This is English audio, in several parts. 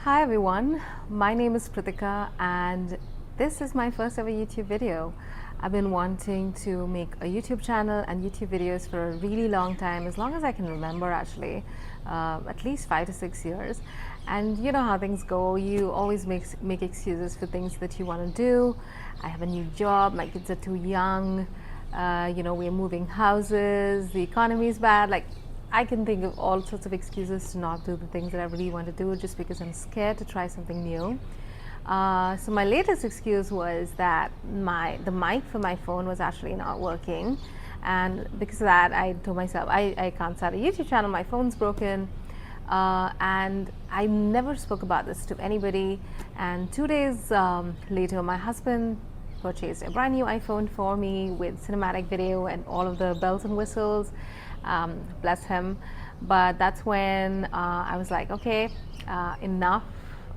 Hi everyone, my name is Pritika and this is my first ever YouTube video. I've been wanting to make a YouTube channel and YouTube videos for a really long time, as long as I can remember actually, at least 5 to 6 years. And you know how things go, you always make excuses for things that you want to do. I have a new job, my kids are too young, we're moving houses, the economy is bad, I can think of all sorts of excuses to not do the things that I really want to do just because I'm scared to try something new. So my latest excuse was that the mic for my phone was actually not working, and because of that, I told myself I can't start a YouTube channel. My phone's broken, and I never spoke about this to anybody. And 2 days later, my husband purchased a brand new iPhone for me with cinematic video and all of the bells and whistles. Bless him. But that's when I was like, okay, enough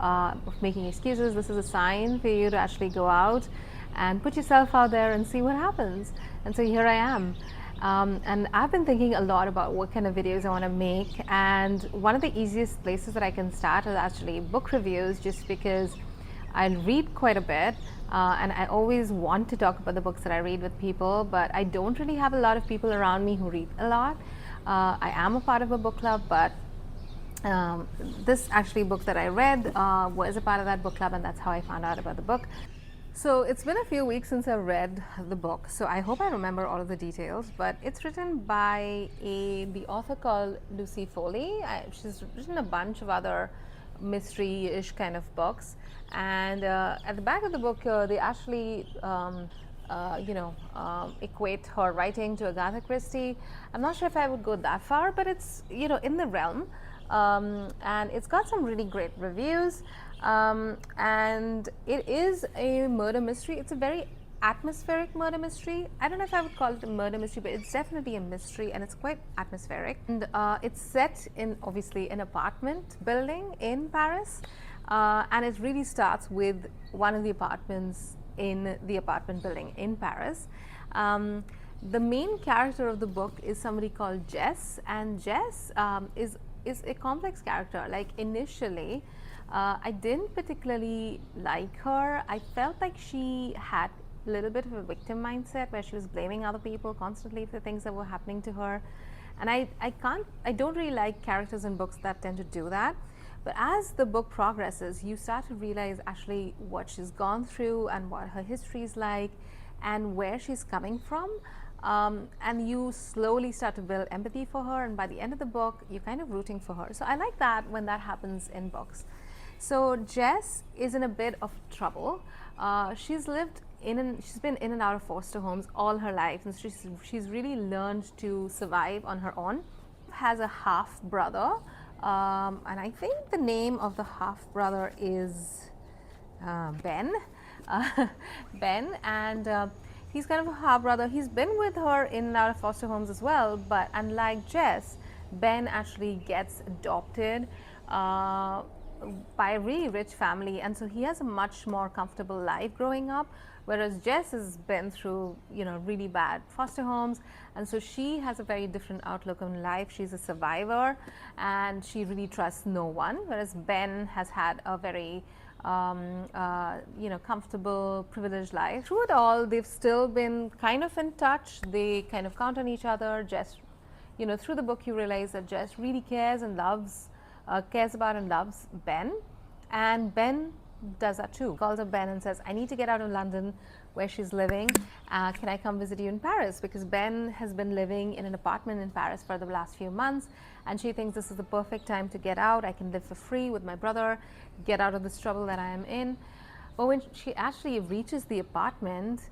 of making excuses. This is a sign for you to actually go out and put yourself out there and see what happens. And so here I am. And I've been thinking a lot about what kind of videos I want to make. And one of the easiest places that I can start is actually book reviews, just because I read quite a bit, and I always want to talk about the books that I read with people, but I don't really have a lot of people around me who read a lot. I am a part of a book club, but this actually book that I read was a part of that book club, and that's how I found out about the book. So it's been a few weeks since I read the book, so I hope I remember all of the details, but it's written by the author called Lucy Foley. She's written a bunch of other mystery-ish kind of books, and at the back of the book they actually equate her writing to Agatha Christie. I'm not sure if I would go that far, but it's in the realm, and it's got some really great reviews, and it is a murder mystery. It's a very atmospheric murder mystery. I don't know if I would call it a murder mystery, but it's definitely a mystery, and it's quite atmospheric. And it's set in, obviously, an apartment building in Paris, and it really starts with one of the apartments in the apartment building in Paris. The main character of the book is somebody called Jess, and Jess is a complex character. Like, initially, I didn't particularly like her. I felt like she had a little bit of a victim mindset, where she was blaming other people constantly for things that were happening to her. And I don't really like characters in books that tend to do that. But as the book progresses, you start to realize actually what she's gone through and what her history is like and where she's coming from. And you slowly start to build empathy for her, and by the end of the book, you're kind of rooting for her. So I like that when that happens in books. So Jess is in a bit of trouble. She's been in and out of foster homes all her life, and she's really learned to survive on her own. Has a half brother, and I think the name of the half brother is Ben. Ben, and he's kind of a half brother. He's been with her in and out of foster homes as well, but unlike Jess, Ben actually gets adopted by a really rich family, and so he has a much more comfortable life growing up, whereas Jess has been through really bad foster homes, and so she has a very different outlook on life. She's a survivor and she really trusts no one, whereas Ben has had a very comfortable, privileged life. Through it all, they've still been kind of in touch. They kind of count on each other. Jess, through the book you realize that Jess really cares about and loves Ben, and Ben does that too. Calls up Ben and says, I need to get out of London where she's living. Can I come visit you in Paris? Because Ben has been living in an apartment in Paris for the last few months, and she thinks this is the perfect time to get out. I can live for free with my brother, get out of this trouble that I am in. But when she actually reaches the apartment,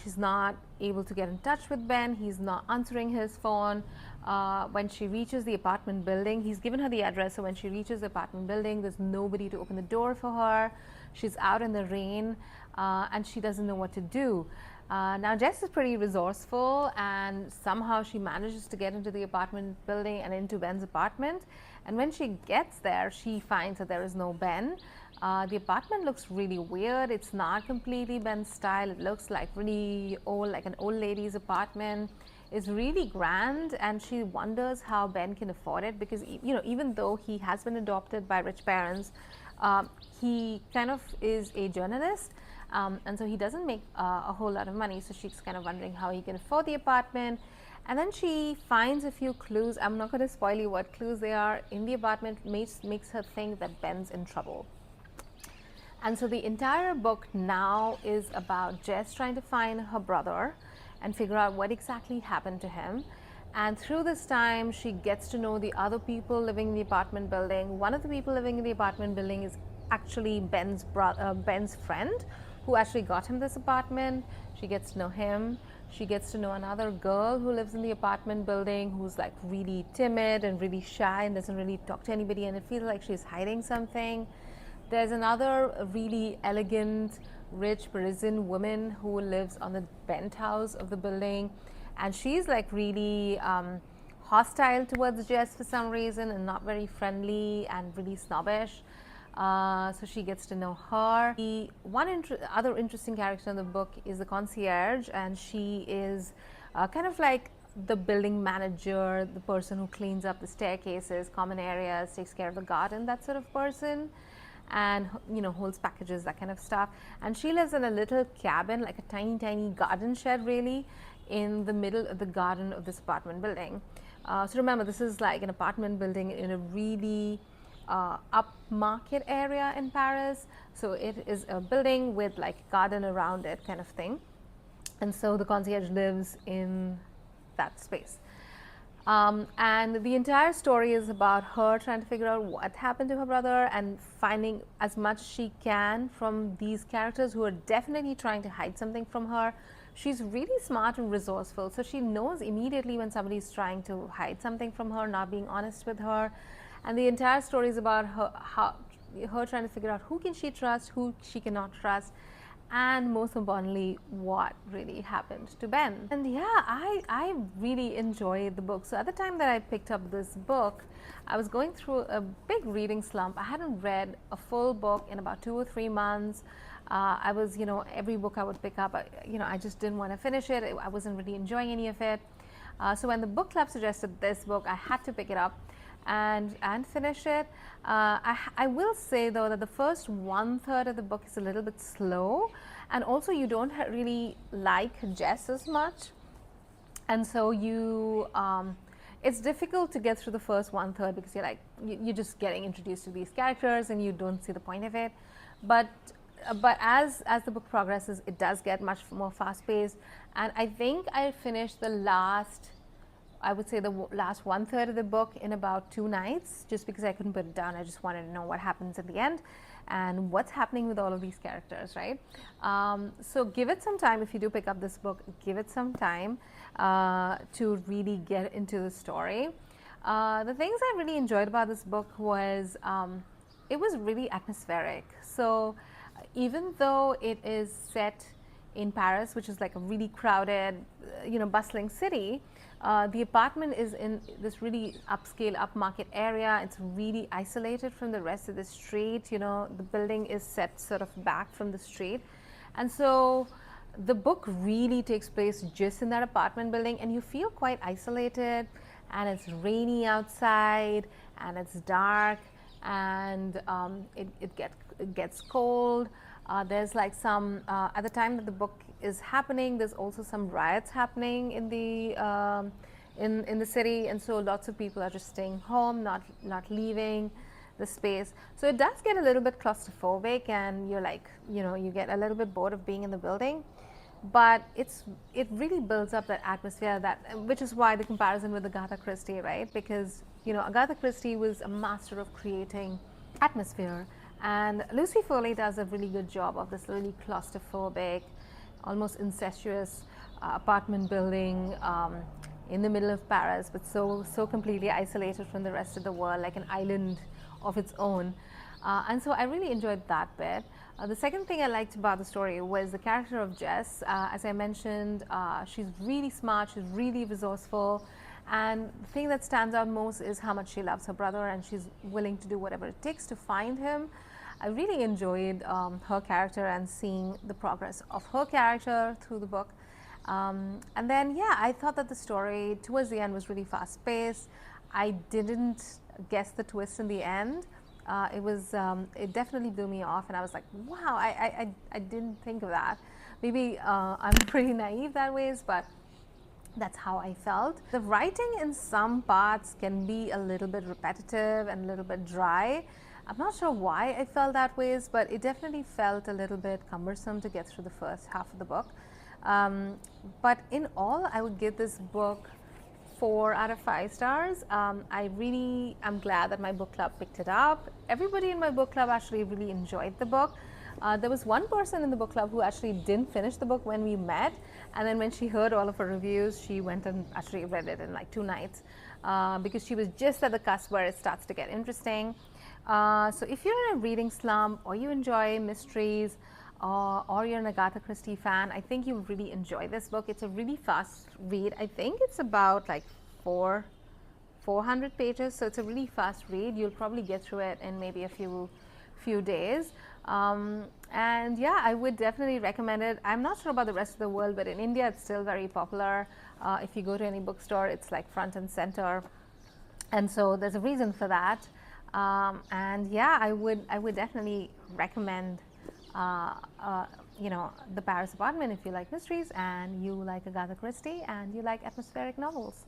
she's not able to get in touch with Ben. He's not answering his phone. When she reaches the apartment building, he's given her the address, so when she reaches the apartment building, there's nobody to open the door for her. She's out in the rain, and she doesn't know what to do. Now Jess is pretty resourceful, and somehow she manages to get into the apartment building and into Ben's apartment. And when she gets there, she finds that there is no Ben. The apartment looks really weird. It's not completely Ben's style. It looks like really old, like an old lady's apartment. It's really grand, and she wonders how Ben can afford it, because even though he has been adopted by rich parents, He kind of is a journalist, and so he doesn't make a whole lot of money. So she's kind of wondering how he can afford the apartment. And then she finds a few clues. I'm not going to spoil you what clues they are in the apartment, makes her think that Ben's in trouble. And so the entire book now is about Jess trying to find her brother and figure out what exactly happened to him. And through this time, she gets to know the other people living in the apartment building. One of the people living in the apartment building is actually Ben's friend, who actually got him this apartment. She gets to know him. She gets to know another girl who lives in the apartment building, who's like really timid and really shy and doesn't really talk to anybody, and it feels like she's hiding something. There's another really elegant, rich Parisian woman who lives on the penthouse of the building, and she's like really hostile towards Jess for some reason and not very friendly and really snobbish. So she gets to know her. The other interesting character in the book is the concierge, and she is kind of like the building manager, the person who cleans up the staircases, common areas, takes care of the garden, that sort of person, and holds packages, that kind of stuff. And she lives in a little cabin, like a tiny garden shed really, in the middle of the garden of this apartment building. So remember, this is like an apartment building in a really upmarket area in Paris. So it is a building with like a garden around it, kind of thing. And so the concierge lives in that space. And the entire story is about her trying to figure out what happened to her brother and finding as much as she can from these characters who are definitely trying to hide something from her. She's really smart and resourceful, so she knows immediately when somebody's trying to hide something from her, not being honest with her. And the entire story is about her trying to figure out who can she trust, who she cannot trust, and most importantly, what really happened to Ben. And yeah, I really enjoyed the book. So at the time that I picked up this book, I was going through a big reading slump. I hadn't read a full book in about 2 or 3 months. I was, every book I would pick up, I just didn't want to finish it. I wasn't really enjoying any of it. So when the book club suggested this book, I had to pick it up and finish it. I will say though that the first 1/3 of the book is a little bit slow, and also you don't really like Jess as much, and so it's difficult to get through the first 1/3 because you're just getting introduced to these characters and you don't see the point of it. But as the book progresses, it does get much more fast paced, and I think I finished the last 1/3 of the book in about 2 nights, just because I couldn't put it down. I just wanted to know what happens at the end and what's happening with all of these characters, right? So give it some time. If you do pick up this book, give it some time to really get into the story. The things I really enjoyed about this book was it was really atmospheric. So even though it is set in Paris, which is like a really crowded, bustling city, the apartment is in this really upscale, upmarket area. It's really isolated from the rest of the street. The building is set sort of back from the street. And so the book really takes place just in that apartment building, and you feel quite isolated, and it's rainy outside, and it's dark, and it gets cold. There's like some, at the time that the book is happening, there's also some riots happening in the city, and so lots of people are just staying home, not leaving the space. So it does get a little bit claustrophobic, and you're like, you get a little bit bored of being in the building. But it really builds up that atmosphere, which is why the comparison with Agatha Christie, right? Because Agatha Christie was a master of creating atmosphere, and Lucy Foley does a really good job of this really claustrophobic, almost incestuous apartment building in the middle of Paris, but so completely isolated from the rest of the world, like an island of its own. And so I really enjoyed that bit. The second thing I liked about the story was the character of Jess. As I mentioned, she's really smart, she's really resourceful, and the thing that stands out most is how much she loves her brother, and she's willing to do whatever it takes to find him. I really enjoyed her character and seeing the progress of her character through the book. And then, yeah, I thought that the story towards the end was really fast paced. I didn't guess the twist in the end. it definitely blew me off, and I was like, wow, I didn't think of that. Maybe I'm pretty naive that ways, but that's how I felt. The writing in some parts can be a little bit repetitive and a little bit dry. I'm not sure why I felt that ways, but it definitely felt a little bit cumbersome to get through the first half of the book. But in all, I would give this book 4 out of 5 stars. I'm glad that my book club picked it up. Everybody in my book club actually really enjoyed the book. There was one person in the book club who actually didn't finish the book when we met, and then when she heard all of her reviews, she went and actually read it in like 2 nights because she was just at the cusp where it starts to get interesting. So if you're in a reading slump, or you enjoy mysteries, or you're an Agatha Christie fan, I think you'll really enjoy this book. It's a really fast read. I think it's about like 400 pages, so it's a really fast read. You'll probably get through it in maybe a few days. And yeah, I would definitely recommend it. I'm not sure about the rest of the world, but in India it's still very popular. If you go to any bookstore, it's like front and center, and so there's a reason for that. And yeah, I would definitely recommend The Paris Apartment if you like mysteries and you like Agatha Christie and you like atmospheric novels.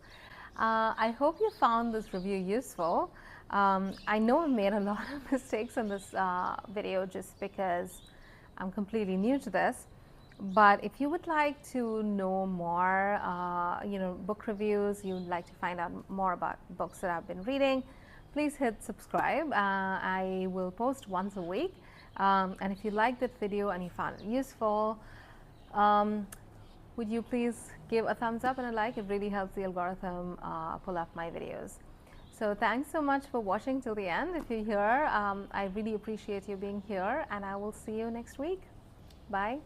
I hope you found this review useful. I know I've made a lot of mistakes in this video just because I'm completely new to this. But if you would like to know more, book reviews, you would like to find out more about books that I've been reading, please hit subscribe. I will post once a week. And if you liked that video and you found it useful, would you please give a thumbs up and a like? It really helps the algorithm pull up my videos. So thanks so much for watching till the end. If you're here, I really appreciate you being here, and I will see you next week. Bye.